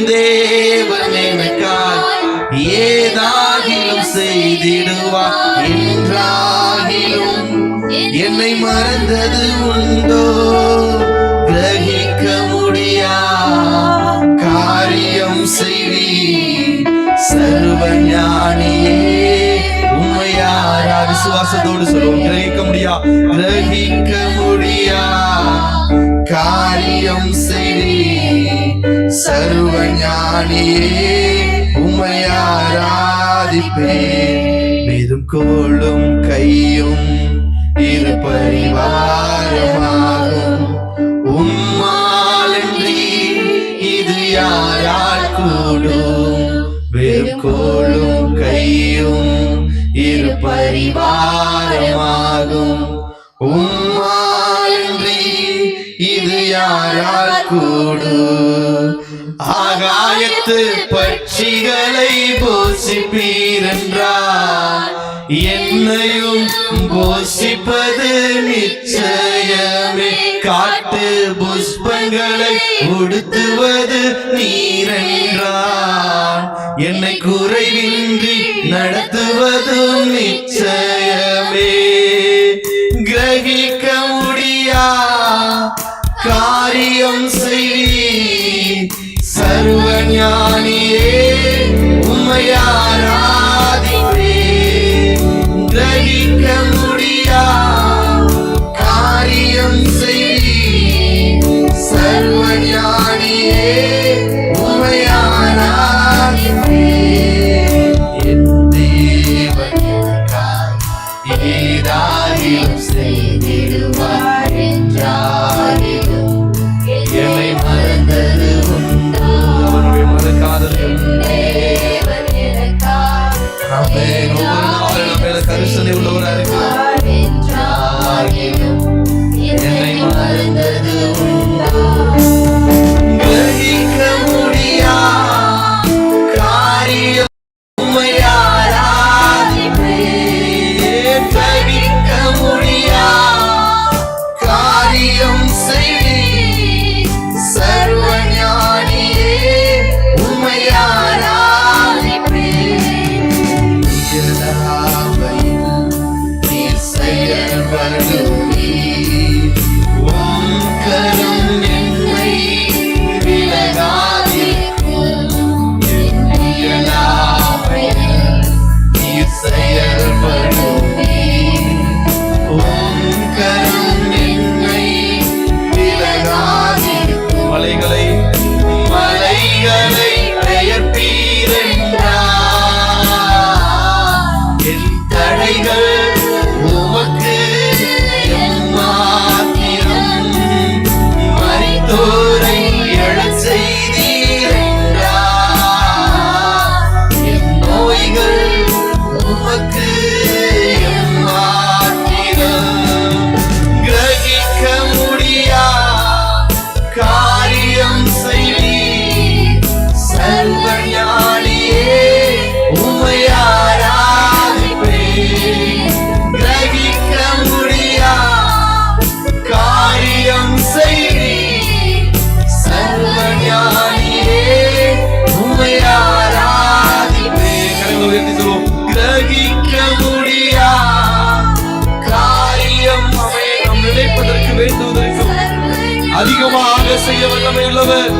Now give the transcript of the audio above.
தேவன் எனக்காய் ஏதாகிலும் செய்திடுவார். என்றாகிலும் என்னை மறந்தது உண்டோ? கிரகிக்க முடியா காரியம் செய்வி சர்வ ஞானியே உம்மை யாரா. விசுவாசத்தோடு சொல்லுவோம். கிரகிக்க முடியா காரியம் செய்வி சர்வ ஞானியே உம்மை ஆராதிப்பேன். வெறும் கோலும் கையும் இரு பரிவாரமாகும். உம்மாலன்றி இது யாரால் கூடும்? வெறும் கோலும் கையும் இரு பரிவாரமாகும். உம்மாலன்றி இது யாரால் கூடும்? ஆகாயத்து பட்சிகளை போஷிப்பீரென்றார், என்னையும் போஷிப்பது நிச்சயமே. காட்டு புஷ்பங்களை உடுத்துவது நீரென்றார், என்னை குறைவின்றி நடத்துவதும் நிச்சயமே. கிரகிக்க முடியா காரியம் செய்வி சர்வ ஞானியே உம்மை ஆராதிப்பேன். கிரகிக்க முடியா காரியம் செய்வி சர்வ ஞானியே உம்மை ஆராதிப்பேன். என் தேவன் எனக்காய் ஏதாகிலும் செய்திடுவார். என்றாகிலும் என்னை மறந்தது உண்டோ? அவனுடைய மறக்காதல் கரிசனை உள்ளவராக இருக்கிறார். என்னை மறந்தது உண்டோ? கிரகிக்க முடியா காரியம் உம்மை ஆராதிப்பேன். கிரகிக்க முடியா காரியம் செய்வி சர்வ ஞானியே உம்மை ஆராதிப்பேன். நீர் செயல்படுவி உம் கரம் என்னை விலகாதிருக்கும். நீர் செயல்படுவி உம் கரம் என்னை விலகாதிருக்கும். மலைகளை பெயர்ப்பீரென்றார், என் தடைகள் உமக்கு எம்மாத்திரம். மரித்தோரை எழச் செய்தீரென்றார், என் நோய்கள் உமக்கு எம்மாத்திரம். கிரகிக்க முடியா காரியம் செய்வி சர்வ ஞானியே உம்மை ஆராதிப்பேன். கிரகிக்க முடியா காரியம் செய்வி சர்வ ஞானியே உம்மை ஆராதிப்பேன். கரங்களை உயர்த்தி சொல்லுவோம். கிரகிக்க முடியா காரியம் நாம் நினைப்பதற்கு வேண்டுவதற்கும் அதிகமாக செய்ய வல்லமை உள்ளவர்.